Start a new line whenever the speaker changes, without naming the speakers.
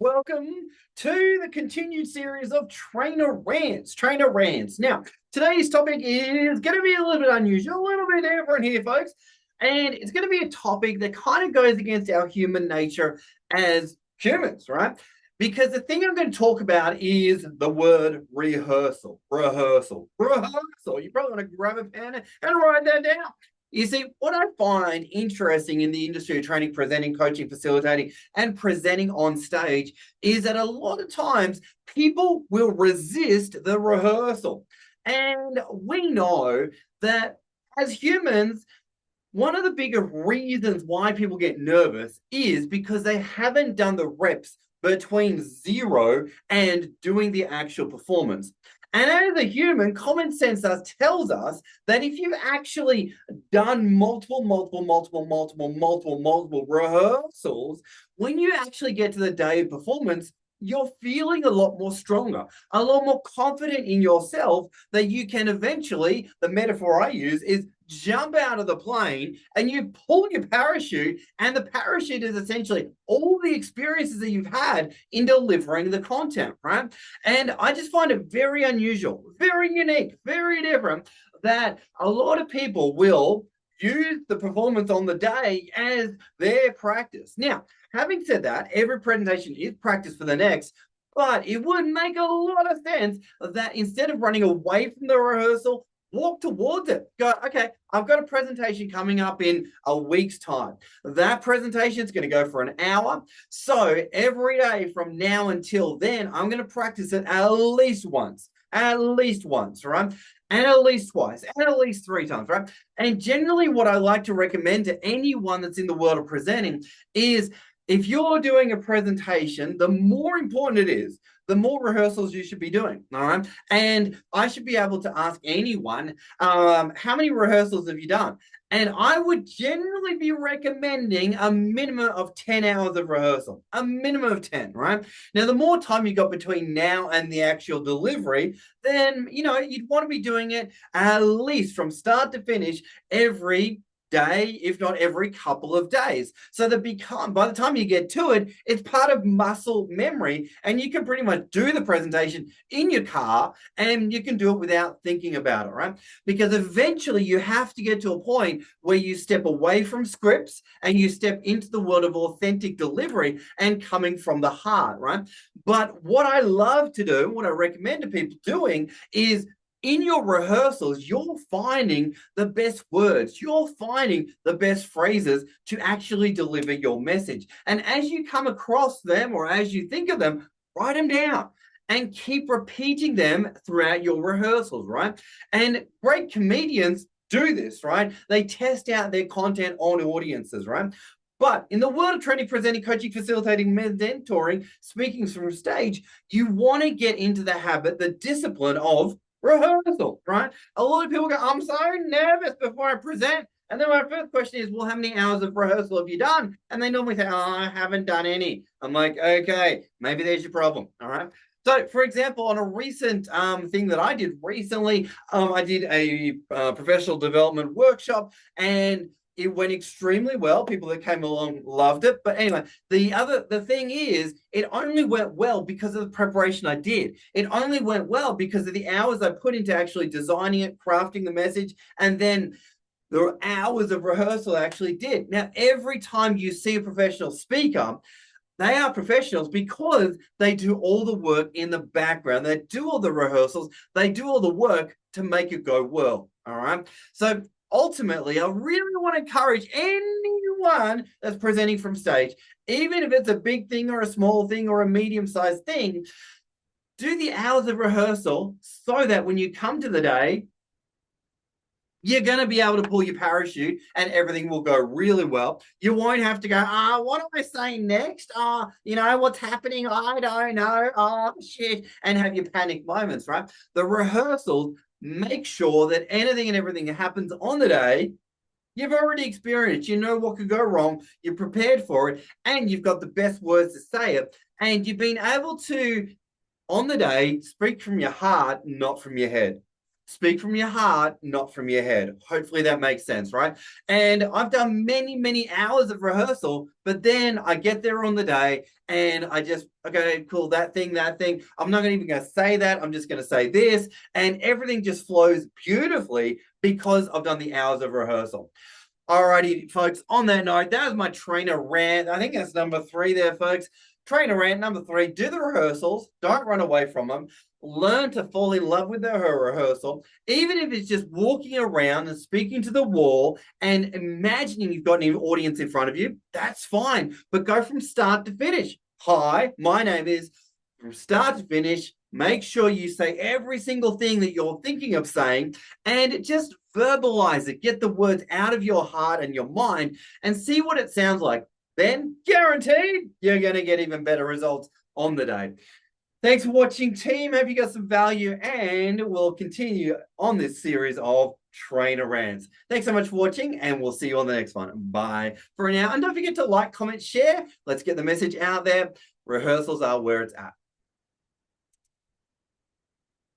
Welcome to the continued series of Trainer Rants. Trainer Rants. Now, today's topic is going to be a little bit unusual, a little bit different here, folks. And it's going to be a topic that kind of goes against our human nature as humans, right? Because the thing I'm going to talk about is the word rehearsal. Rehearsal. Rehearsal. You probably want to grab a pen and write that down. You see, what I find interesting in the industry of training, presenting, coaching, facilitating, and presenting on stage is that a lot of times people will resist the rehearsal. And we know that as humans, one of the bigger reasons why people get nervous is because they haven't done the reps between zero and doing the actual performance. And as a human, common sense tells us that if you've actually done multiple rehearsals, when you actually get to the day of performance, you're feeling a lot more stronger, a lot more confident in yourself that you can eventually, the metaphor I use is jump out of the plane and you pull your parachute, and the parachute is essentially all the experiences that you've had in delivering the content, right? And I just find it very unusual, very unique, very different that a lot of people will use the performance on the day as their practice. Now, having said that, every presentation is practice for the next, but it would make a lot of sense that instead of running away from the rehearsal, walk towards it. Go, okay, I've got a presentation coming up in a week's time. That presentation is going to go for an hour. So every day from now until then, I'm going to practice it at least once, right? And at least twice, and at least three times, right? And generally, what I like to recommend to anyone that's in the world of presenting is if you're doing a presentation, the more important it is, the more rehearsals you should be doing. All right. And I should be able to ask anyone, how many rehearsals have you done? And I would generally be recommending a minimum of 10 hours of rehearsal, a minimum of 10, right? Now, the more time you got between now and the actual delivery, then, you'd want to be doing it at least from start to finish every day, if not every couple of days. So that by the time you get to it, it's part of muscle memory, and you can pretty much do the presentation in your car and you can do it without thinking about it, right? Because eventually you have to get to a point where you step away from scripts and you step into the world of authentic delivery and coming from the heart, right? But what I love to do, what I recommend to people doing is in your rehearsals, you're finding the best words, you're finding the best phrases to actually deliver your message. And as you come across them or as you think of them, write them down and keep repeating them throughout your rehearsals, right? And great comedians do this, right? They test out their content on audiences, right? But in the world of training, presenting, coaching, facilitating, mentoring, speaking from stage, you want to get into the habit, the discipline of rehearsal, right? A lot of people go, I'm so nervous before I present. And then my first question is, well, how many hours of rehearsal have you done? And they normally say, oh, I haven't done any. I'm like, okay, maybe there's your problem. All right. So, for example, on a recent thing that I did recently, I did a professional development workshop, and it went extremely well. People that came along loved it. But anyway, the thing is, it only went well because of the preparation I did. It only went well because of the hours I put into actually designing it, crafting the message, and then the hours of rehearsal I actually did. Now, every time you see a professional speaker, they are professionals because they do all the work in the background. They do all the rehearsals. They do all the work to make it go well. All right. So ultimately, I really want to encourage anyone that's presenting from stage, even if it's a big thing or a small thing or a medium-sized thing, do the hours of rehearsal so that when you come to the day, you're going to be able to pull your parachute and everything will go really well. You won't have to go, what do I say next? What's happening? I don't know. Oh, shit. And have your panic moments, right? The rehearsals make sure that anything and everything that happens on the day, you've already experienced. You know what could go wrong. You're prepared for it. And you've got the best words to say it. And you've been able to, on the day, speak from your heart, not from your head. Speak from your heart, not from your head. Hopefully that makes sense, right? And I've done many, many hours of rehearsal, but then I get there on the day and I just, okay, cool, that thing, that thing. I'm not even going to say that. I'm just going to say this. And everything just flows beautifully because I've done the hours of rehearsal. Alrighty, folks, on that note, that was my trainer rant. I think that's number 3 there, folks. Trainer rant number 3, do the rehearsals. Don't run away from them. Learn to fall in love with the rehearsal, even if it's just walking around and speaking to the wall and imagining you've got an audience in front of you. That's fine, but go from start to finish. Hi, my name is, from start to finish. Make sure you say every single thing that you're thinking of saying and just verbalize it. Get the words out of your heart and your mind and see what it sounds like. Then, guaranteed, you're going to get even better results on the day. Thanks for watching, team. Hope you got some value, and we'll continue on this series of trainer rants. Thanks so much for watching, and we'll see you on the next one. Bye for now. And don't forget to like, comment, share. Let's get the message out there. Rehearsals are where it's at.